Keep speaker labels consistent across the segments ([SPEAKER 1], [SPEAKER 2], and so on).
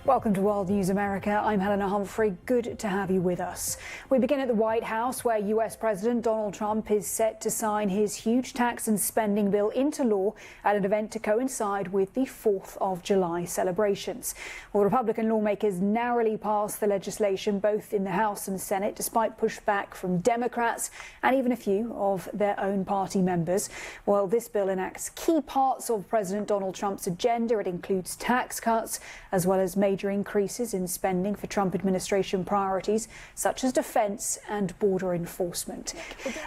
[SPEAKER 1] Welcome to World News America. I'm Helena Humphrey. Good to have you with us. We begin at the White House, where US President Donald Trump is set to sign his huge tax and spending bill into law at an event to coincide with the 4th of July celebrations. Well, Republican lawmakers narrowly passed the legislation both in the House and Senate, despite pushback from Democrats and even a few of their own party members. Well, this bill enacts key parts of President Donald Trump's agenda. It includes tax cuts as well as major increases in spending for Trump administration priorities such as defense and border enforcement.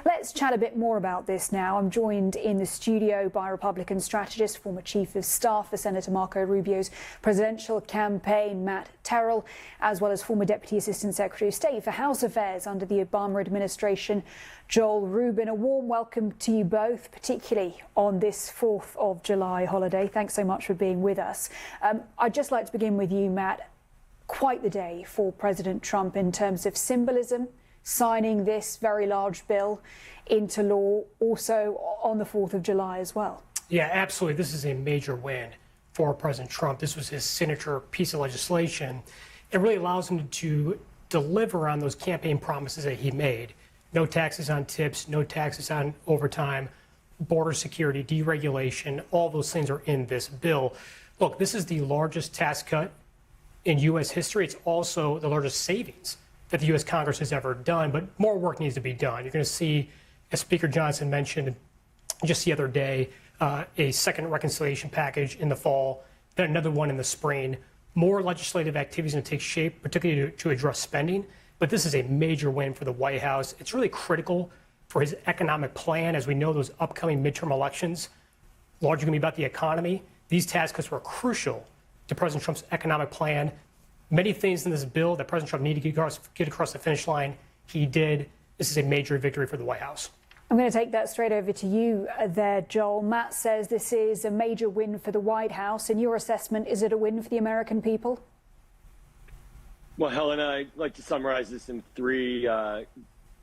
[SPEAKER 1] Let's chat a bit more about this now. I'm joined in the studio by Republican strategist, former chief of staff for Senator Marco Rubio's presidential campaign, Matt Terrill, as well as former deputy assistant secretary of state for House Affairs under the Obama administration, Joel Rubin. A warm welcome to you both, particularly on this 4th of July holiday. Thanks so much for being with us. I'd just like to begin with you, Matt. Quite the day for President Trump in terms of symbolism, signing this very large bill into law, also on the 4th of July as well.
[SPEAKER 2] Yeah, absolutely. This is a major win for President Trump. This was his signature piece of legislation. It really allows him to deliver on those campaign promises that he made. No taxes on tips, no taxes on overtime, border security, deregulation, all those things are in this bill. Look, this is the largest tax cut in U.S. history. It's also the largest savings that the U.S. Congress has ever done, but more work needs to be done. You're going to see, as Speaker Johnson mentioned just the other day, a second reconciliation package in the fall, then another one in the spring. More legislative activities going to take shape, particularly to address spending. But this is a major win for the White House. It's really critical for his economic plan. As we know, those upcoming midterm elections, largely going to be about the economy. These tax cuts were crucial to President Trump's economic plan. Many things in this bill that President Trump needed to get across the finish line, he did. This is a major victory for the White House.
[SPEAKER 1] I'm going to take that straight over to you there, Joel. Matt says this is a major win for the White House. In your assessment, is it a win for the American people?
[SPEAKER 3] Well, Helena, I'd like to summarize this in three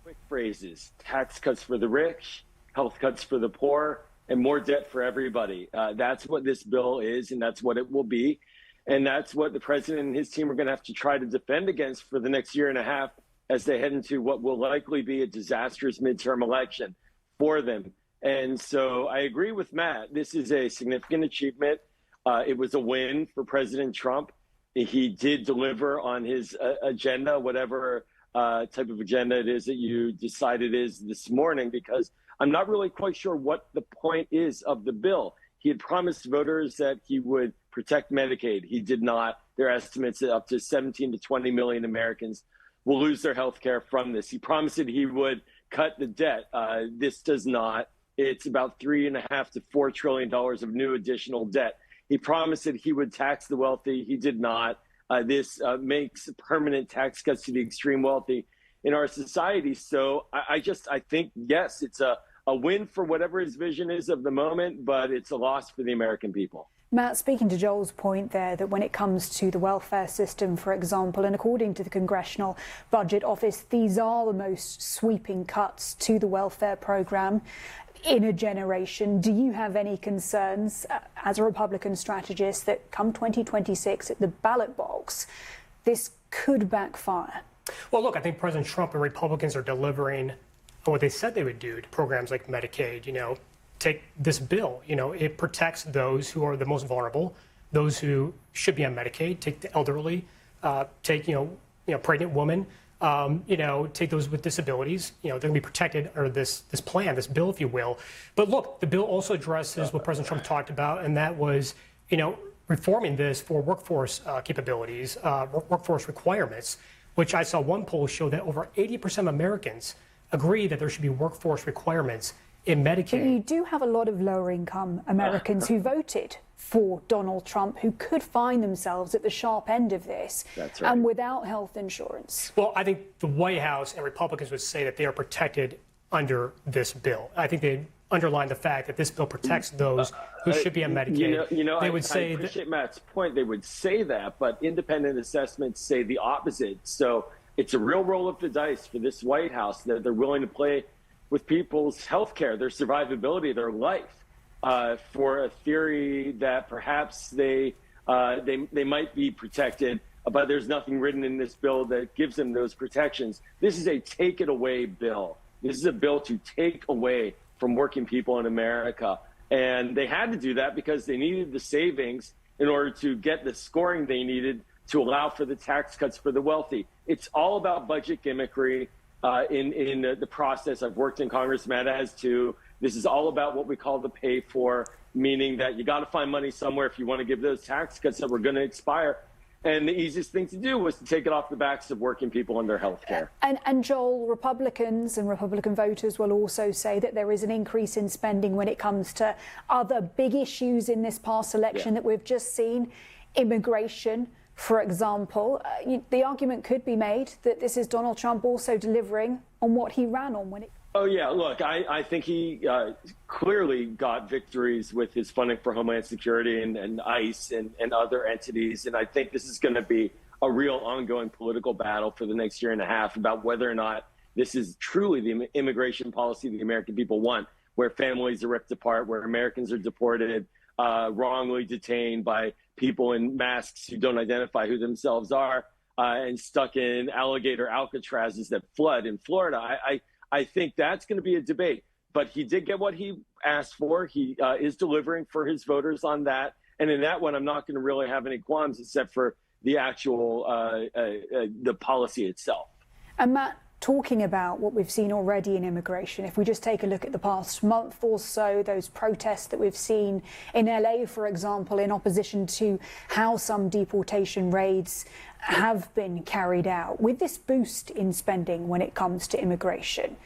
[SPEAKER 3] quick phrases. Tax cuts for the rich, health cuts for the poor, and more debt for everybody. That's what this bill is, and that's what it will be. And that's what the president and his team are going to have to try to defend against for the next year and a half as they head into what will likely be a disastrous midterm election for them. And so I agree with Matt. This is a significant achievement. It was a win for President Trump. He did deliver on his agenda, whatever type of agenda it is that you decide it is this morning, because I'm not really quite sure what the point is of the bill. He had promised voters that he would protect Medicaid. He did not. There are estimates that up to 17 to 20 million Americans will lose their health care from this. He promised that he would cut the debt. This does not. It's about $3.5 to $4 trillion of new additional debt. He promised that he would tax the wealthy. He did not. This makes permanent tax cuts to the extreme wealthy in our society. So I think, yes, it's a win for whatever his vision is of the moment, but it's a loss for the American people.
[SPEAKER 1] Matt, speaking to Joel's point there, that when it comes to the welfare system, for example, and according to the Congressional Budget Office, these are the most sweeping cuts to the welfare program in a generation. Do you have any concerns as a Republican strategist that come 2026 at the ballot box, this could backfire?
[SPEAKER 2] Well, look, I think President Trump and Republicans are delivering what they said they would do to programs like Medicaid. Take this bill, it protects those who are the most vulnerable, those who should be on Medicaid, take the elderly, take, pregnant women, take those with disabilities. They're going to be protected under this plan, this bill, if you will. But look, the bill also addresses what President Trump talked about, and that was, reforming this for workforce capabilities, workforce requirements, which I saw one poll show that over 80% of Americans agree that there should be workforce requirements in Medicaid.
[SPEAKER 1] But you do have a lot of lower-income Americans who voted for Donald Trump who could find themselves at the sharp end of this.
[SPEAKER 3] That's right.
[SPEAKER 1] And without health insurance.
[SPEAKER 2] Well, I think the White House and Republicans would say that they are protected under this bill. I think they underline the fact that this bill protects those who should be on Medicaid.
[SPEAKER 3] They would say I appreciate Matt's point. They would say that, but independent assessments say the opposite. So it's a real roll of the dice for this White House that they're willing to play with people's health care, their survivability, their life, for a theory that perhaps they might be protected but there's nothing written in this bill that gives them those protections. This is a take it away bill. This is a bill to take away from working people in America. And they had to do that because they needed the savings in order to get the scoring they needed to allow for the tax cuts for the wealthy. It's all about budget gimmickry in the process. I've worked in Congress, Matt has too. This is all about what we call the pay for, meaning that you got to find money somewhere if you want to give those tax cuts that were going to expire. And the easiest thing to do was to take it off the backs of working people and their health care.
[SPEAKER 1] And Joel, Republicans and Republican voters will also say that there is an increase in spending when it comes to other big issues in this past election that we've just seen. Immigration, for example. The argument could be made that this is Donald Trump also delivering on what he ran on when it...
[SPEAKER 3] Oh, yeah. Look, I think he clearly got victories with his funding for Homeland Security and ICE and other entities. And I think this is going to be a real ongoing political battle for the next year and a half about whether or not this is truly the immigration policy the American people want, where families are ripped apart, where Americans are deported, wrongly detained by people in masks who don't identify who themselves are, and stuck in alligator Alcatrazes that flood in Florida. I think that's going to be a debate, but he did get what he asked for. He is delivering for his voters on that. And in that one, I'm not going to really have any qualms except for the actual the policy itself.
[SPEAKER 1] And Matt, talking about what we've seen already in immigration, if we just take a look at the past month or so, those protests that we've seen in LA, for example, in opposition to how some deportation raids have been carried out, with this boost in spending when it comes to immigration,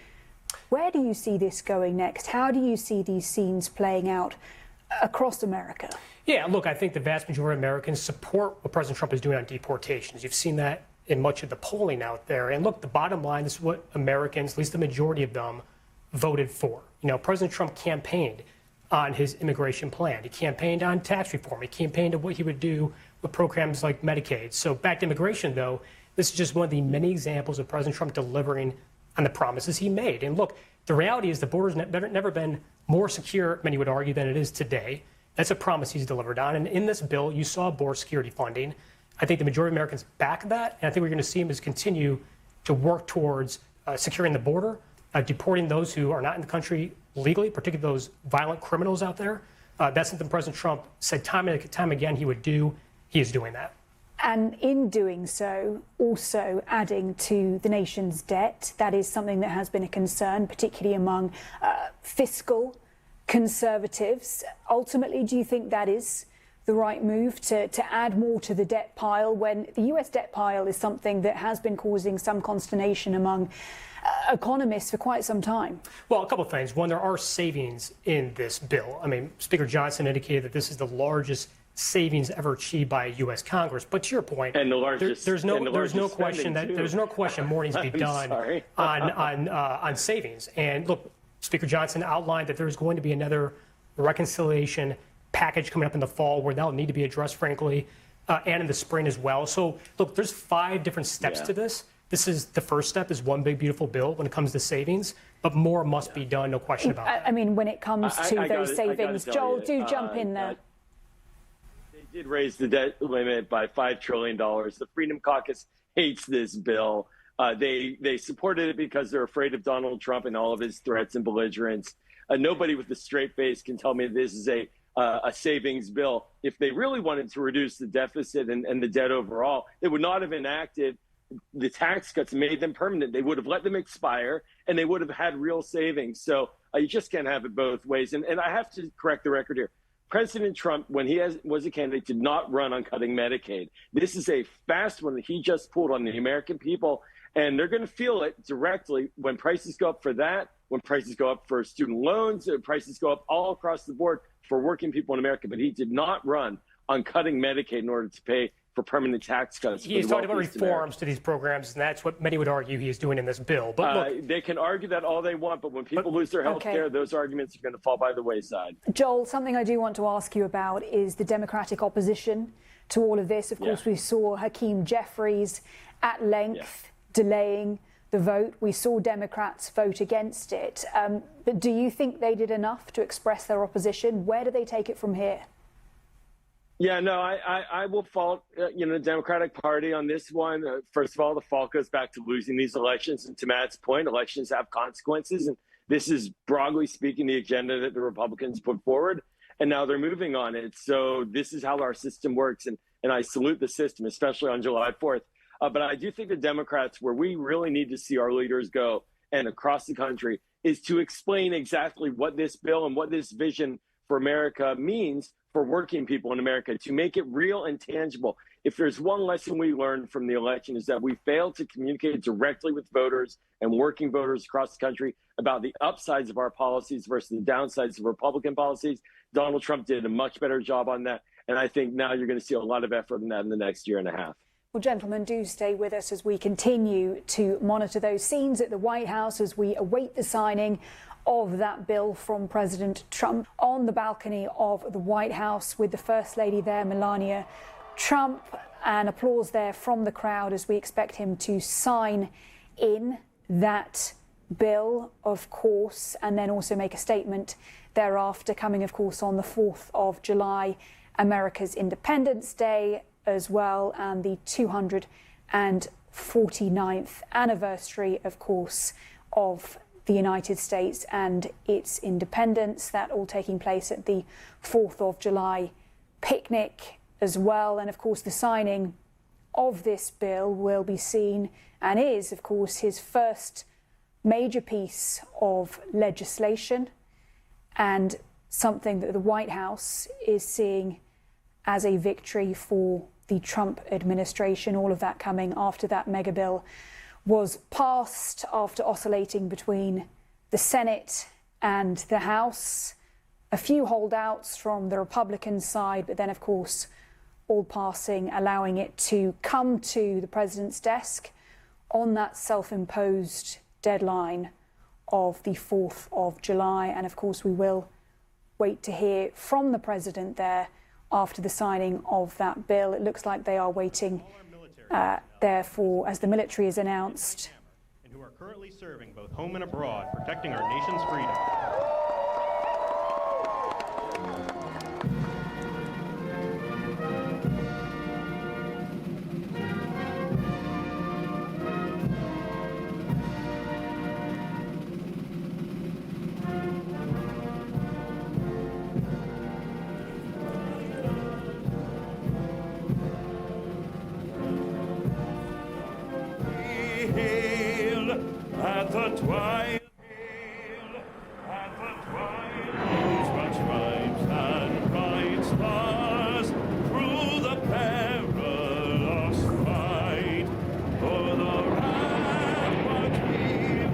[SPEAKER 1] where do you see this going next? How do you see these scenes playing out across America?
[SPEAKER 2] Yeah, look, I think the vast majority of Americans support what President Trump is doing on deportations. You've seen that in much of the polling out there. And look, the bottom line is what Americans, at least the majority of them, voted for. You know, President Trump campaigned on his immigration plan. He campaigned on tax reform. He campaigned on what he would do with programs like Medicaid. So back to immigration, though, this is just one of the many examples of President Trump delivering on the promises he made. And look, the reality is the border's never been more secure, many would argue, than it is today. That's a promise he's delivered on. And in this bill, you saw border security funding. I think the majority of Americans back that. And I think we're going to see him is continue to work towards securing the border, deporting those who are not in the country legally, particularly those violent criminals out there. That's something President Trump said time and time again he would do. He is doing that.
[SPEAKER 1] And in doing so, also adding to the nation's debt. That is something that has been a concern, particularly among fiscal conservatives. Ultimately, do you think that is the right move to add more to the debt pile when the US debt pile is something that has been causing some consternation among economists for quite some time?
[SPEAKER 2] Well, a couple of things. One, there are savings in this bill. I mean, Speaker Johnson indicated that this is the largest savings ever achieved by U.S. Congress. But to your point,
[SPEAKER 3] and the largest,
[SPEAKER 2] there's no question more needs to be done on savings. And look, Speaker Johnson outlined that there's going to be another reconciliation package coming up in the fall where that'll need to be addressed, frankly, and in the spring as well. So look, there's 5 different steps to this. This is the first step, is one big beautiful bill when it comes to savings, but more must be done, no question about that.
[SPEAKER 1] I mean, when it comes to those savings, Joel, do jump in there.
[SPEAKER 3] They did raise the debt limit by $5 trillion. The Freedom Caucus hates this bill. They supported it because they're afraid of Donald Trump and all of his threats and belligerence. Nobody with a straight face can tell me this is a savings bill. If they really wanted to reduce the deficit and the debt overall, they would not have enacted the tax cuts, made them permanent. They would have let them expire, and they would have had real savings. So you just can't have it both ways. And I have to correct the record here. President Trump, when he was a candidate, did not run on cutting Medicaid. This is a fast one that he just pulled on the American people, and they're going to feel it directly when prices go up for that, when prices go up for student loans, prices go up all across the board for working people in America. But he did not run on cutting Medicaid in order to pay for permanent tax cuts.
[SPEAKER 2] He's talking about reforms to these programs, and that's what many would argue he is doing in this bill. But look,
[SPEAKER 3] they can argue that all they want, but when people lose their health care, those arguments are going to fall by the wayside.
[SPEAKER 1] Joel, something I do want to ask you about is the Democratic opposition to all of this. Of course, we saw Hakeem Jeffries at length delaying the vote. We saw Democrats vote against it. But do you think they did enough to express their opposition? Where do they take it from here?
[SPEAKER 3] Yeah, no, I will fault the Democratic Party on this one. First of all, the fault goes back to losing these elections, and to Matt's point, elections have consequences, and this is broadly speaking the agenda that the Republicans put forward, and now they're moving on it. So this is how our system works, and I salute the system, especially on July 4th. But I do think the Democrats, where we really need to see our leaders go, and across the country, is to explain exactly what this bill and what this vision for America means for working people in America, to make it real and tangible. If there's one lesson we learned from the election, is that we failed to communicate directly with voters and working voters across the country about the upsides of our policies versus the downsides of Republican policies. Donald Trump did a much better job on that. And I think now you're going to see a lot of effort in that in the next year and a half.
[SPEAKER 1] Well, gentlemen, do stay with us as we continue to monitor those scenes at the White House as we await the signing of that bill from President Trump on the balcony of the White House with the First Lady there, Melania Trump, and applause there from the crowd as we expect him to sign in that bill, of course, and then also make a statement thereafter, coming, of course, on the 4th of July, America's Independence Day as well, and the 249th anniversary, of course, of the United States and its independence, that all taking place at the 4th of July picnic as well. And of course, the signing of this bill will be seen and is, of course, his first major piece of legislation and something that the White House is seeing as a victory for the Trump administration. All of that coming after that mega bill was passed, after oscillating between the Senate and the House. A few holdouts from the Republican side, but then, of course, all passing, allowing it to come to the president's desk on that self-imposed deadline of the 4th of July. And, of course, we will wait to hear from the president there after the signing of that bill. It looks like they are waiting therefore, as the military is announced.
[SPEAKER 4] And who are currently serving both home and abroad, protecting our nation's freedom. At the twilight, bright stripes and bright stars, through the perilous fight, o'er the rampart we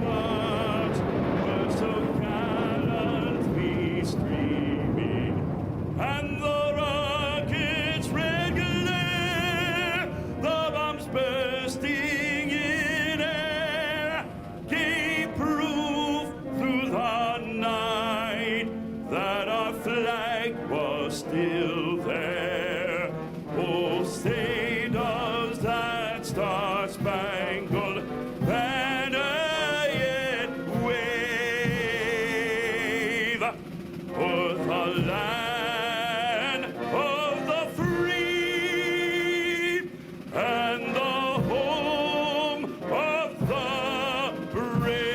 [SPEAKER 4] marched, were so gallantly streaming, and the rockets' red glare, the bombs bursting still there. Oh, say does that star-spangled banner yet wave o'er the land of the free and the home of the brave?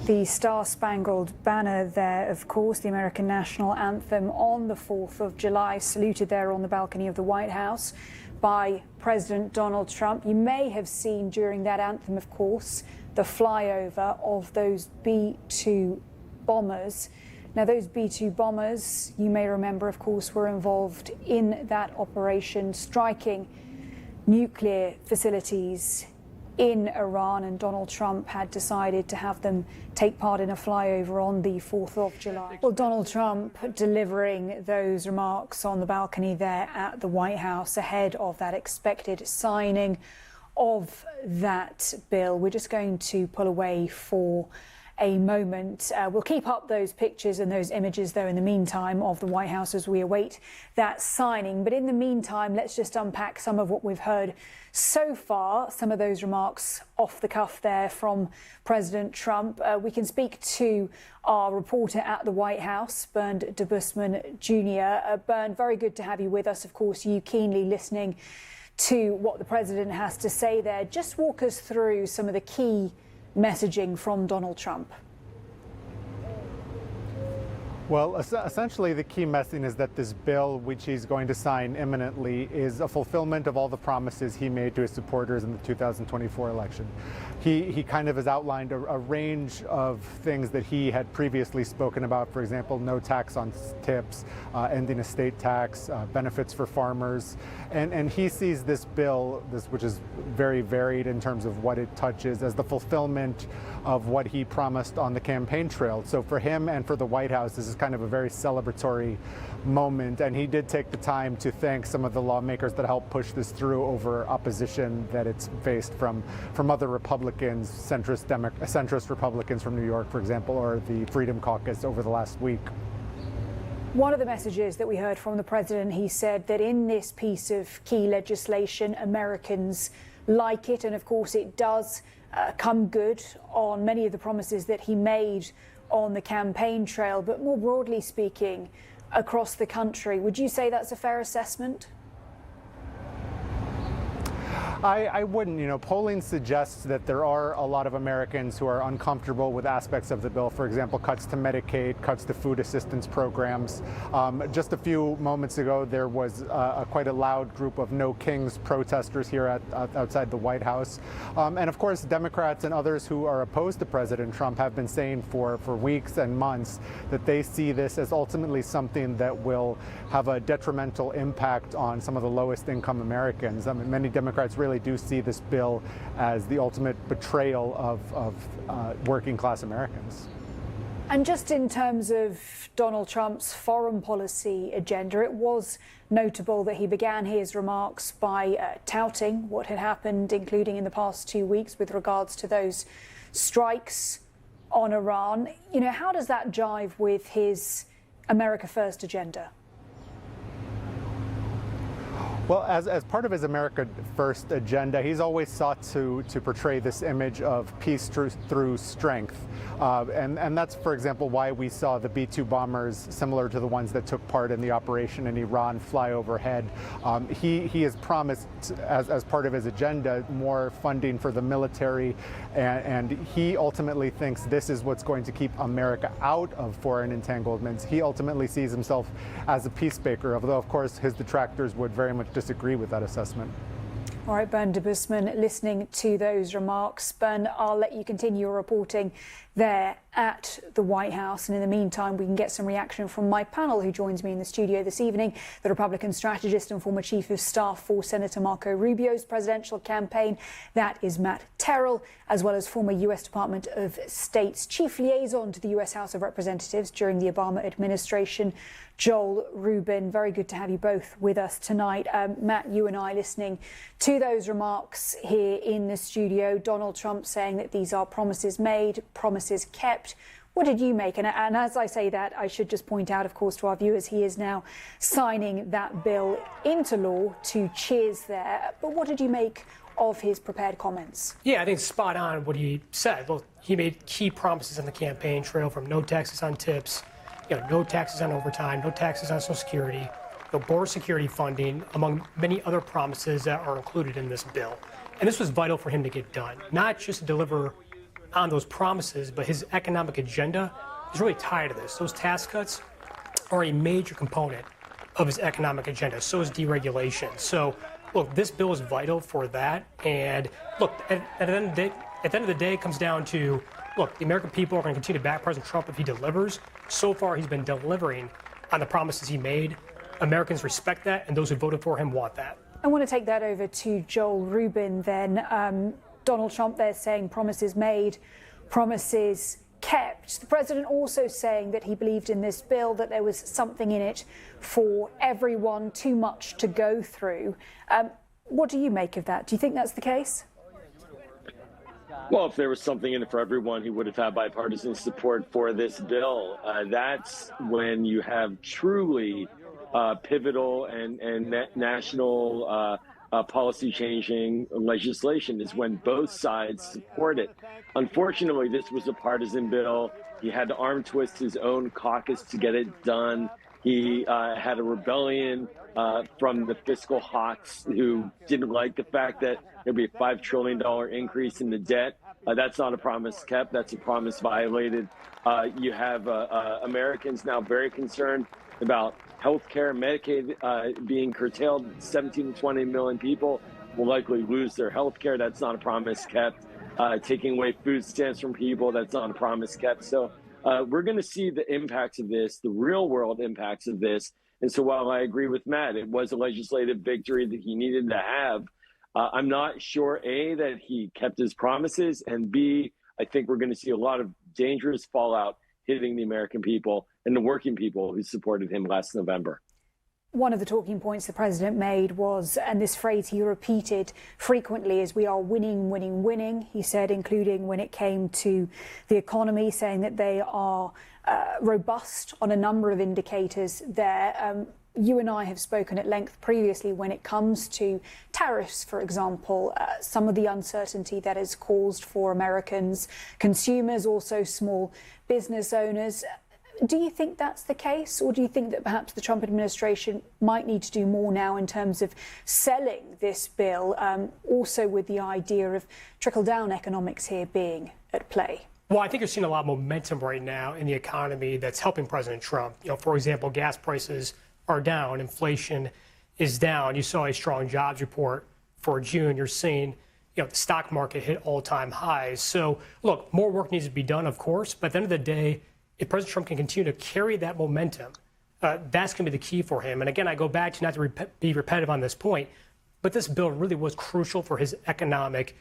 [SPEAKER 1] The Star-Spangled Banner there, of course, the American national anthem on the 4th of July, saluted there on the balcony of the White House by President Donald Trump. You may have seen during that anthem, of course, the flyover of those B-2 bombers. Now, those B-2 bombers, you may remember, of course, were involved in that operation, striking nuclear facilities in Iran, and Donald Trump had decided to have them take part in a flyover on the 4th of July. Well, Donald Trump delivering those remarks on the balcony there at the White House ahead of that expected signing of that bill. We're just going to pull away for a moment. We'll keep up those pictures and those images, though, in the meantime, of the White House as we await that signing. But in the meantime, let's just unpack some of what we've heard so far, some of those remarks off the cuff there from President Trump. We can speak to our reporter at the White House, Bernd Debusmann Jr. Bernd, very good to have you with us. Of course, you keenly listening to what the president has to say there. Just walk us through some of the key messaging from Donald Trump.
[SPEAKER 5] Well, essentially the key message is that this bill, which he's going to sign imminently, is a fulfillment of all the promises he made to his supporters in the 2024 election. He kind of has outlined a range of things that he had previously spoken about. For example, no tax on tips, ending estate tax, benefits for farmers. And he sees this bill, which is very varied in terms of what it touches, as the fulfillment of what he promised on the campaign trail. So for him and for the White House, this is kind of a very celebratory moment. And he did take the time to thank some of the lawmakers that helped push this through over opposition that it's faced from other Republicans, centrist Republicans from New York, for example, or the Freedom Caucus over the last week.
[SPEAKER 1] One of the messages that we heard from the president, he said that in this piece of key legislation, Americans like it. And of course, it does come good on many of the promises that he made on the campaign trail. But more broadly speaking, across the country, would you say that's a fair assessment?
[SPEAKER 5] I wouldn't. Polling suggests that there are a lot of Americans who are uncomfortable with aspects of the bill. For example, cuts to Medicaid, cuts to food assistance programs. Just a few moments ago, there was quite a loud group of No Kings protesters here outside the White House. And of course, Democrats and others who are opposed to President Trump have been saying for weeks and months that they see this as ultimately something that will have a detrimental impact on some of the lowest income Americans. I mean, many Democrats really do see this bill as the ultimate betrayal of working class Americans.
[SPEAKER 1] And just in terms of Donald Trump's foreign policy agenda, it was notable that he began his remarks by touting what had happened, including in the past 2 weeks with regards to those strikes on Iran. How does that jive with his America First agenda?
[SPEAKER 5] Well, as part of his America First agenda, he's always sought to portray this image of peace through strength. And that's, for example, why we saw the B-2 bombers, similar to the ones that took part in the operation in Iran, fly overhead. He has promised, as part of his agenda, more funding for the military. And he ultimately thinks this is what's going to keep America out of foreign entanglements. He ultimately sees himself as a peacemaker, although, of course, his detractors would very much disagree with that assessment.
[SPEAKER 1] All right, Bernd Debusmann, listening to those remarks. Bernd, I'll let you continue your reporting there at the White House. And in the meantime, we can get some reaction from my panel who joins me in the studio this evening, the Republican strategist and former chief of staff for Senator Marco Rubio's presidential campaign. That is Matt Terrill, as well as former U.S. Department of State's chief liaison to the U.S. House of Representatives during the Obama administration, Joel Rubin. Very good to have you both with us tonight. Matt, you and I listening to those remarks here in the studio. Donald Trump saying that these are promises made, promises kept. What did you make? And as I say that, I should just point out, of course, to our viewers, he is now signing that bill into law to cheers there. But what did you make of his prepared comments?
[SPEAKER 2] Yeah, I think spot on what he said. Look, he made key promises on the campaign trail, from no taxes on tips, no taxes on overtime, no taxes on Social Security, border security funding, among many other promises that are included in this bill. And this was vital for him to get done, not just to deliver on those promises, but his economic agenda is really tied to this. Those tax cuts are a major component of his economic agenda. So is deregulation. So, look, this bill is vital for that. And look, at the end of the day, it comes down to, look, the American people are going to continue to back President Trump if he delivers. So far, he's been delivering on the promises he made. Americans respect that, and those who voted for him want that.
[SPEAKER 1] I want to take that over to Joel Rubin then. Donald Trump there saying promises made, promises kept. The president also saying that he believed in this bill, that there was something in it for everyone, too much to go through. What do you make of that? Do you think that's the case?
[SPEAKER 3] Well, if there was something in it for everyone, he would have had bipartisan support for this bill. That's when you have truly pivotal and national policy changing legislation, is when both sides support it. Unfortunately, this was a partisan bill. He had to arm twist his own caucus to get it done. He had a rebellion from the fiscal hawks who didn't like the fact that there'd be a $5 trillion increase in the debt. That's not a promise kept. That's a promise violated. You have Americans now very concerned about health care, Medicaid being curtailed. 17 to 20 million people will likely lose their health care. That's not a promise kept. Taking away food stamps from people, that's not a promise kept. So we're going to see the impacts of this, the real world impacts of this. And so while I agree with Matt, it was a legislative victory that he needed to have, I'm not sure, A, that he kept his promises, and B, I think we're going to see a lot of dangerous fallout hitting the American people and the working people who supported him last November.
[SPEAKER 1] One of the talking points the president made was, and this phrase he repeated frequently, is we are winning, winning, winning. He said, including when it came to the economy, saying that they are robust on a number of indicators there. You and I have spoken at length previously when it comes to tariffs, for example, some of the uncertainty that has caused for Americans, consumers, also small business owners. Do you think that's the case, or do you think that perhaps the Trump administration might need to do more now in terms of selling this bill, also with the idea of trickle-down economics here being at play?
[SPEAKER 2] Well, I think you're seeing a lot of momentum right now in the economy that's helping President Trump. For example, gas prices are down, inflation is down. You saw a strong jobs report for June. You're seeing the stock market hit all-time highs. So, look, more work needs to be done, of course, but at the end of the day, if President Trump can continue to carry that momentum, that's going to be the key for him. And again, I go back to, not to be repetitive on this point, but this bill really was crucial for his economic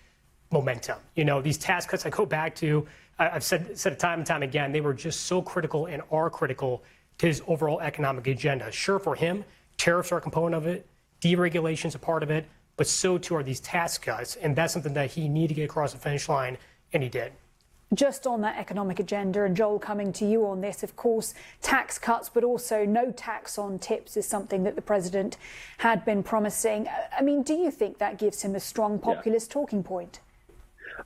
[SPEAKER 2] momentum. These tax cuts I go back to, I've said it time and time again, they were just so critical and are critical to his overall economic agenda. Sure, for him, tariffs are a component of it, deregulation is a part of it, but so too are these tax cuts. And that's something that he needed to get across the finish line, and he did.
[SPEAKER 1] Just on that economic agenda, and Joel, coming to you on this, of course, tax cuts, but also no tax on tips is something that the president had been promising. I mean, do you think that gives him a strong populist talking point?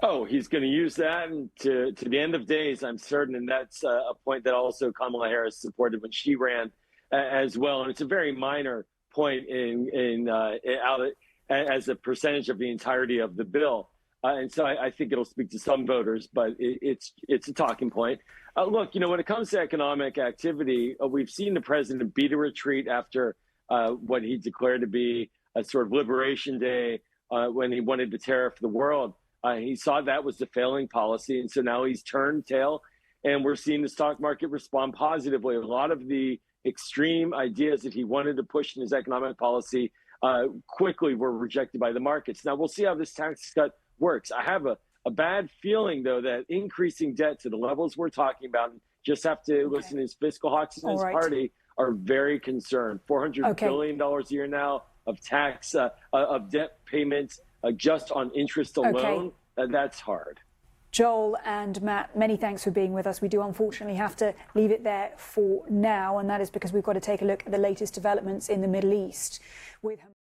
[SPEAKER 3] Oh, he's going to use that to the end of days, I'm certain. And that's a point that also Kamala Harris supported when she ran as well. And it's a very minor point as a percentage of the entirety of the bill. And so I think it'll speak to some voters, but it's a talking point. Look, when it comes to economic activity, we've seen the president beat a retreat after what he declared to be a sort of liberation day when he wanted to tariff the world. He saw that was the failing policy, and so now he's turned tail, and we're seeing the stock market respond positively. A lot of the extreme ideas that he wanted to push in his economic policy quickly were rejected by the markets. Now, we'll see how this tax cut works. I have a bad feeling, though, that increasing debt to the levels we're talking about, and just have to listen to his fiscal hawks and his party, are very concerned. $400 billion a year now of tax, of debt payments just on interest alone. That's hard.
[SPEAKER 1] Joel and Matt, many thanks for being with us. We do unfortunately have to leave it there for now, and that is because we've got to take a look at the latest developments in the Middle East with